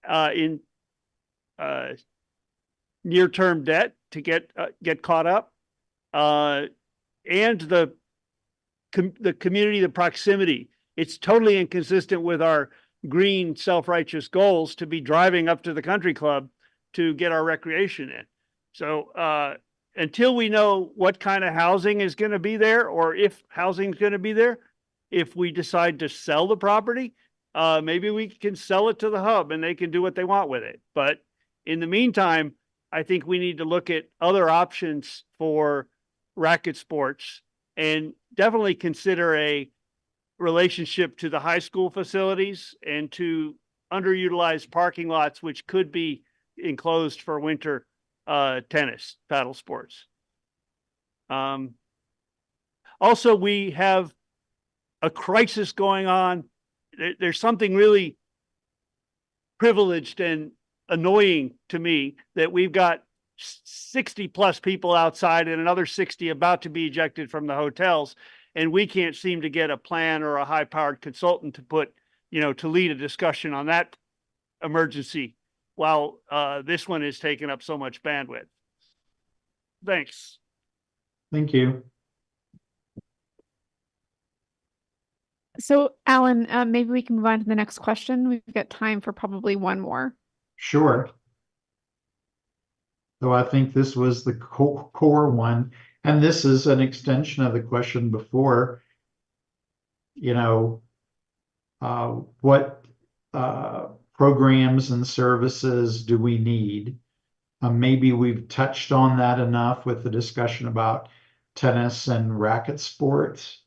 in near-term debt to get caught up, and the community, the proximity. It's totally inconsistent with our green self-righteous goals to be driving up to the country club to get our recreation in. So until we know what kind of housing is going to be there, or if housing is going to be there, if we decide to sell the property, maybe we can sell it to the hub and they can do what they want with it. But in the meantime, I think we need to look at other options for racket sports and definitely consider a relationship to the high school facilities and to underutilized parking lots, which could be enclosed for winter tennis, paddle sports. Also, we have a crisis going on. There's something really privileged and annoying to me that we've got 60 plus people outside and another 60 about to be ejected from the hotels. And we can't seem to get a plan or a high powered consultant to put, to lead a discussion on that emergency while this one is taking up so much bandwidth. Thanks. Thank you. So Alan, maybe we can move on to the next question. We've got time for probably one more. Sure. So I think this was the core one, and this is an extension of the question before. What programs and services do we need? Maybe we've touched on that enough with the discussion about tennis and racket sports.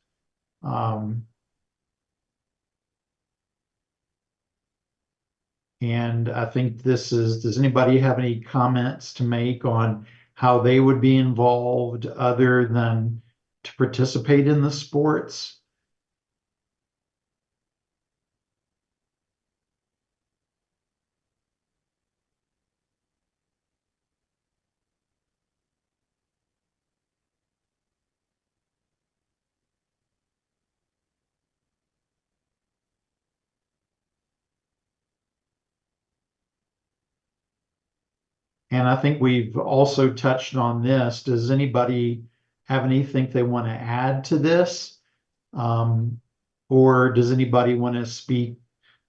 And I think does anybody have any comments to make on how they would be involved other than to participate in the sports? And I think we've also touched on this. Does anybody have anything they want to add to this? Or does anybody want to speak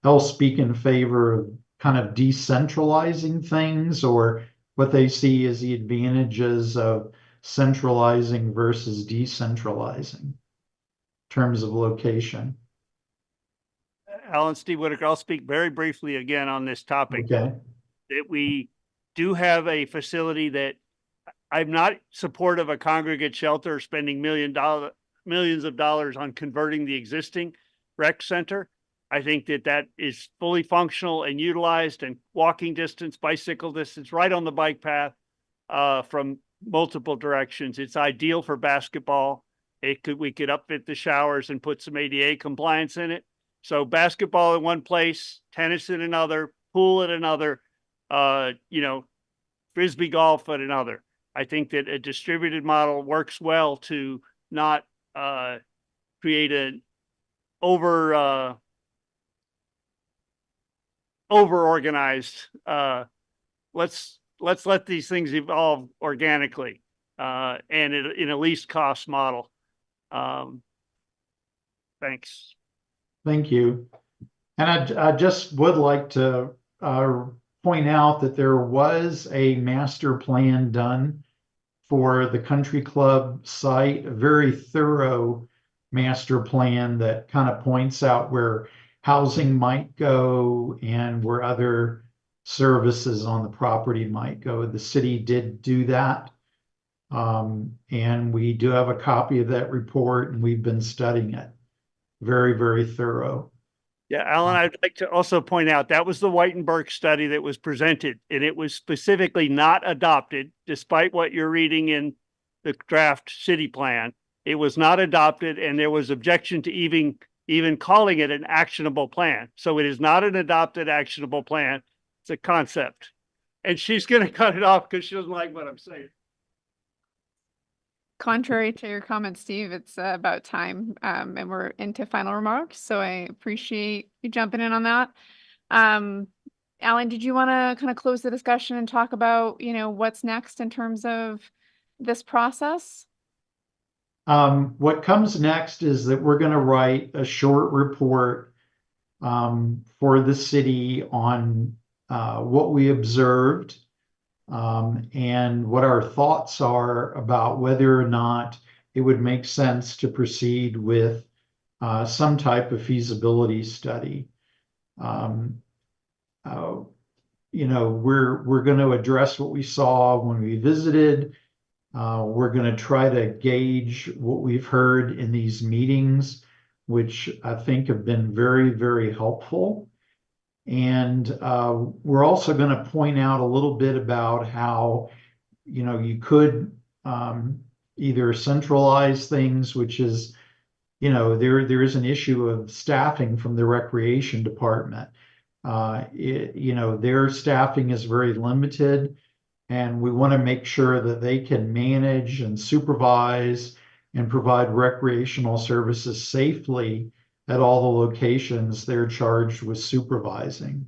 in favor of kind of decentralizing things, or what they see as the advantages of centralizing versus decentralizing in terms of location? Alan, Steve Whitaker, I'll speak very briefly again on this topic. Okay. That we do have a facility that I'm not supportive of a congregate shelter spending millions of dollars on converting the existing rec center. I think that is fully functional and utilized, and walking distance, bicycle distance, right on the bike path from multiple directions. It's ideal for basketball. We could upfit the showers and put some ADA compliance in it. So basketball in one place, tennis in another, pool at another, frisbee golf at another. I think that a distributed model works well to not create an over-organized. Let's let these things evolve organically and in a least cost model. Thanks. Thank you. And I just would like to point out that there was a master plan done for the country club site, a very thorough master plan that kind of points out where housing might go and where other services on the property might go. The city did do that. And we do have a copy of that report and we've been studying it. Very, very thorough. Yeah, Alan, I'd like to also point out that was the Whitenberg study that was presented, and it was specifically not adopted, despite what you're reading in the draft city plan. It was not adopted, and there was objection to even calling it an actionable plan. So it is not an adopted actionable plan. It's a concept. And she's going to cut it off because she doesn't like what I'm saying. Contrary to your comment, Steve, it's about time, and we're into final remarks. So I appreciate you jumping in on that. Alan, did you want to kind of close the discussion and talk about, what's next in terms of this process? What comes next is that we're going to write a short report for the city on what we observed and what our thoughts are about whether or not it would make sense to proceed with some type of feasibility study. We're going to address what we saw when we visited. We're going to try to gauge what we've heard in these meetings, which I think have been very, very helpful. And we're also going to point out a little bit about how, you could either centralize things, which is, there is an issue of staffing from the recreation department. Their staffing is very limited, and we want to make sure that they can manage and supervise and provide recreational services safely at all the locations they're charged with supervising.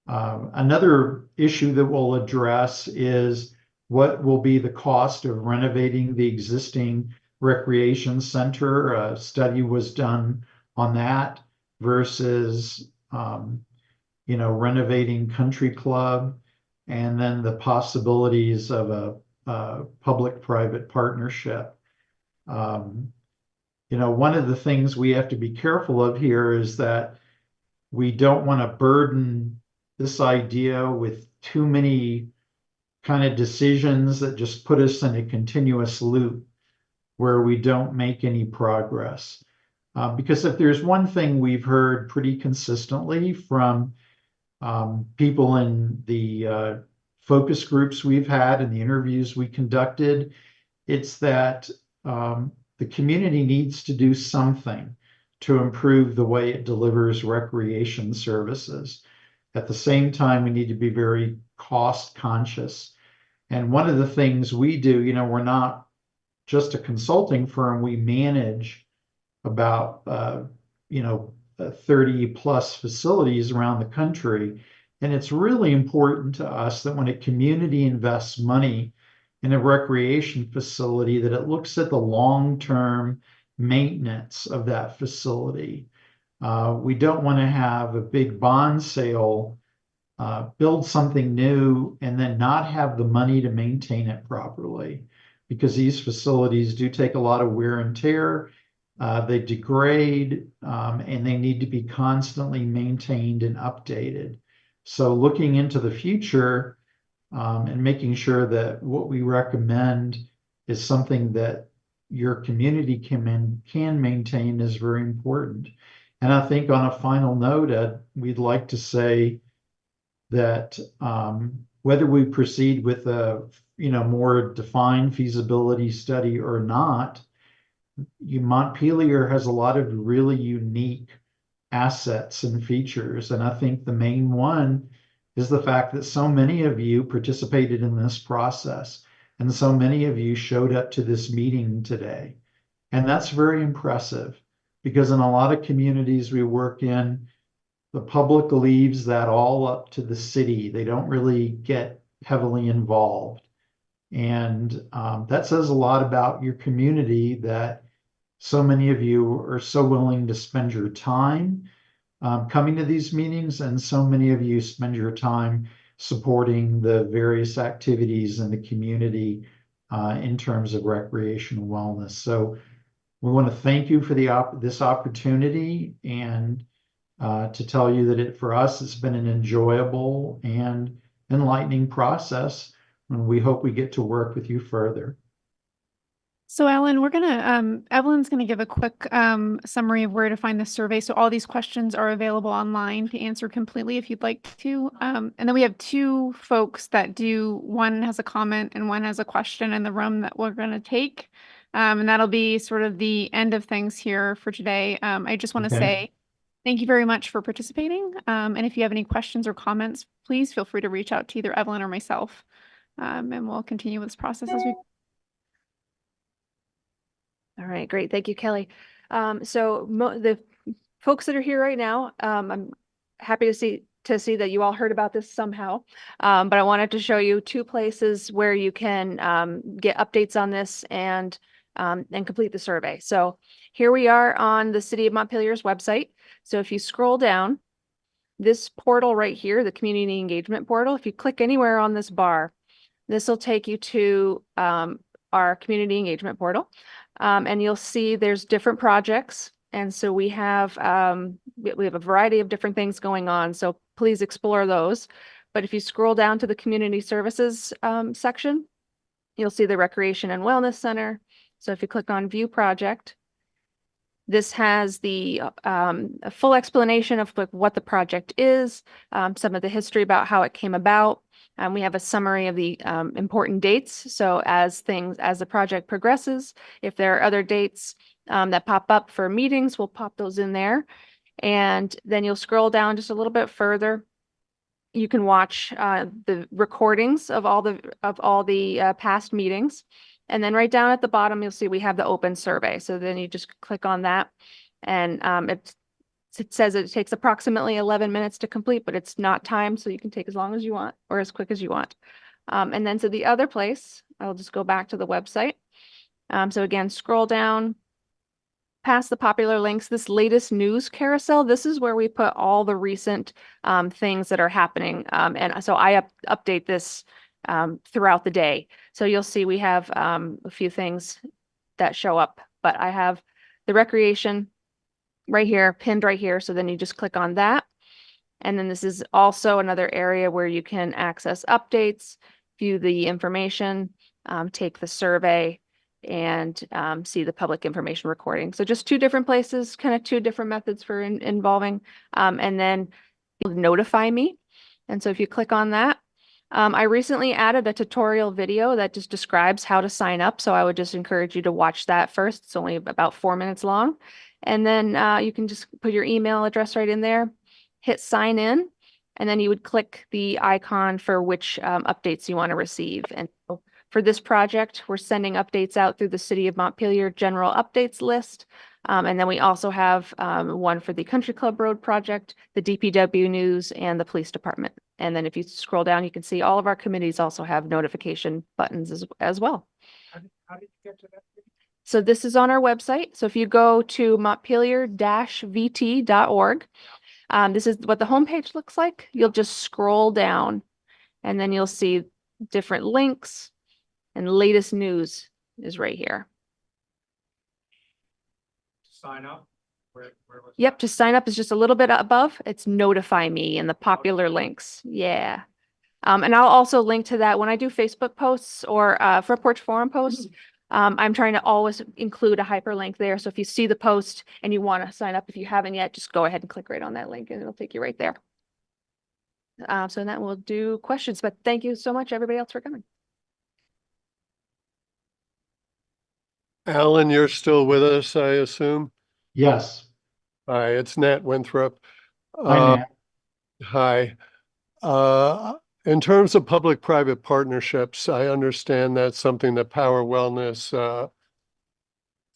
Another issue that we'll address is what will be the cost of renovating the existing recreation center. A study was done on that versus, renovating country club, and then the possibilities of a public-private partnership. One of the things we have to be careful of here is that we don't want to burden this idea with too many kind of decisions that just put us in a continuous loop where we don't make any progress. Because if there's one thing we've heard pretty consistently from people in the focus groups we've had and the interviews we conducted, it's that the community needs to do something to improve the way it delivers recreation services. At the same time, we need to be very cost conscious. And one of the things we do, we're not just a consulting firm, we manage about 30 plus facilities around the country. And it's really important to us that when a community invests money in a recreation facility, that it looks at the long-term maintenance of that facility. We don't want to have a big bond sale, build something new, and then not have the money to maintain it properly, because these facilities do take a lot of wear and tear. They degrade, and they need to be constantly maintained and updated. So looking into the future, and making sure that what we recommend is something that your community can maintain is very important. And I think on a final note, we'd like to say that whether we proceed with a more defined feasibility study or not, Montpelier has a lot of really unique assets and features. And I think the main one is the fact that so many of you participated in this process, and so many of you showed up to this meeting today. And that's very impressive, because in a lot of communities we work in, the public leaves that all up to the city. They don't really get heavily involved. And that says a lot about your community, that so many of you are so willing to spend your time coming to these meetings, and so many of you spend your time supporting the various activities in the community in terms of recreation and wellness. So we want to thank you for this opportunity and to tell you that for us, it's been an enjoyable and enlightening process, and we hope we get to work with you further. So Ellen, Evelyn's gonna give a quick summary of where to find the survey. So all these questions are available online to answer completely if you'd like to. And then we have two folks that one has a comment and one has a question in the room that we're gonna take. And that'll be sort of the end of things here for today. I just want to say thank you very much for participating. And if you have any questions or comments, please feel free to reach out to either Evelyn or myself. And we'll continue with this process as we. All right, great. Thank you, Kelly. So the folks that are here right now, I'm happy to see that you all heard about this somehow. But I wanted to show you two places where you can get updates on this and complete the survey. So here we are on the City of Montpelier's website. So if you scroll down, this portal right here, the community engagement portal, if you click anywhere on this bar, this will take you to our community engagement portal. And you'll see there's different projects. And so we have a variety of different things going on. So please explore those. But if you scroll down to the community services section, you'll see the Recreation and Wellness Center. So if you click on View Project, this has the a full explanation of what the project is, some of the history about how it came about. We have a summary of the important dates. So as the project progresses, if there are other dates that pop up for meetings, we'll pop those in there. And then you'll scroll down just a little bit further. You can watch the recordings of all the past meetings. And then right down at the bottom, you'll see we have the open survey. So then you just click on that, and it says it takes approximately 11 minutes to complete, but it's not timed, so you can take as long as you want or as quick as you want. And then to the other place, I'll just go back to the website. So again, scroll down past the popular links, this latest news carousel, this is where we put all the recent things that are happening. And so I update this throughout the day. So you'll see we have a few things that show up, but I have the recreation right here, pinned right here. So then you just click on that. And then this is also another area where you can access updates, view the information, take the survey, and see the public information recording. So just two different places, kind of two different methods for involving, and then notify me. And so if you click on that, I recently added a tutorial video that just describes how to sign up. So I would just encourage you to watch that first. It's only about 4 minutes long. And then you can just put your email address right in there, hit sign in, and then you would click the icon for which updates you want to receive. And so for this project, we're sending updates out through the City of Montpelier general updates list. And then we also have one for the Country Club Road project, the DPW news, and the police department. And then if you scroll down, you can see all of our committees also have notification buttons as well. How did you get to that? So this is on our website. So if you go to montpelier-vt.org, this is what the homepage looks like. You'll just scroll down and then you'll see different links, and latest news is right here. Sign up? Where was Yep, to sign up is just a little bit above. It's notify me in the popular links. Yeah. And I'll also link to that when I do Facebook posts or Front Porch Forum posts. I'm trying to always include a hyperlink there. So if you see the post and you want to sign up, if you haven't yet, just go ahead and click right on that link and it'll take you right there. So that will do questions, but thank you so much, everybody else, for coming. Alan, you're still with us, I assume? Yes. Hi, it's Nat Winthrop. Hi, Nat. Hi. In terms of public-private partnerships, I understand that's something that Power Wellness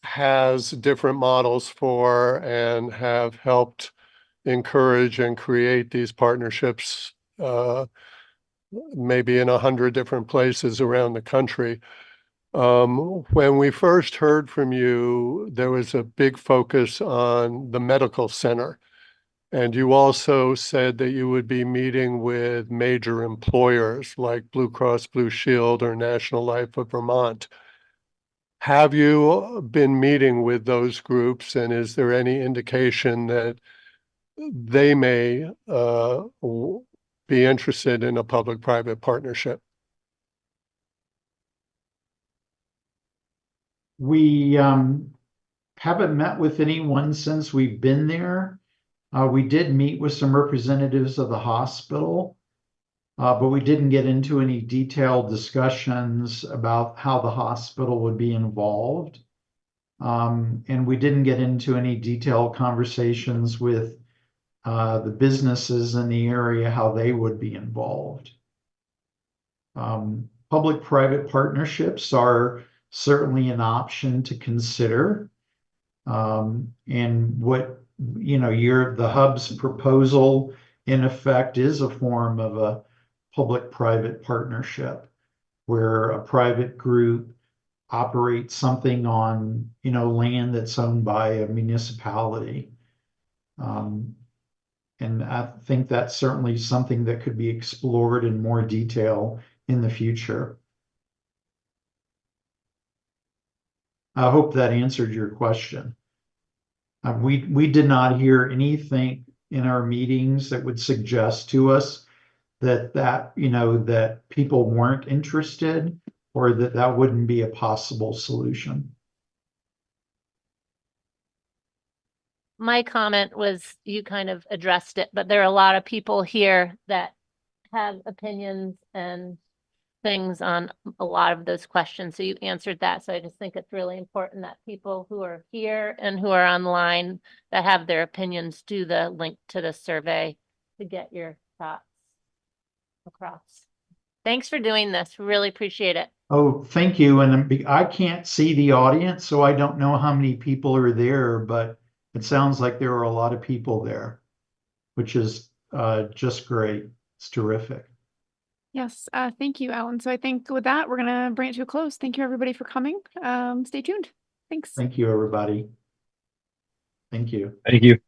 has different models for and have helped encourage and create these partnerships, maybe in 100 different places around the country. When we first heard from you, there was a big focus on the medical center. And you also said that you would be meeting with major employers like Blue Cross Blue Shield or National Life of Vermont. Have you been meeting with those groups, and is there any indication that they may be interested in a public-private partnership? We haven't met with anyone since we've been there. We did meet with some representatives of the hospital, but we didn't get into any detailed discussions about how the hospital would be involved. And we didn't get into any detailed conversations with the businesses in the area, how they would be involved. Public-private partnerships are certainly an option to consider. And what, the hub's proposal in effect is a form of a public-private partnership where a private group operates something on, land that's owned by a municipality. And I think that's certainly something that could be explored in more detail in the future. I hope that answered your question. We did not hear anything in our meetings that would suggest to us that people weren't interested or that wouldn't be a possible solution. My comment was, you kind of addressed it, but there are a lot of people here that have opinions and things on a lot of those questions. So you answered that. So I just think it's really important that people who are here and who are online that have their opinions do the link to the survey to get your thoughts across. Thanks for doing this. Really appreciate it. Oh, thank you. And I can't see the audience, so I don't know how many people are there, but it sounds like there are a lot of people there, which is just great. It's terrific. Yes, thank you, Alan. So I think with that, we're gonna bring it to a close. Thank you, everybody, for coming. Stay tuned. Thanks. Thank you, everybody. Thank you. Thank you.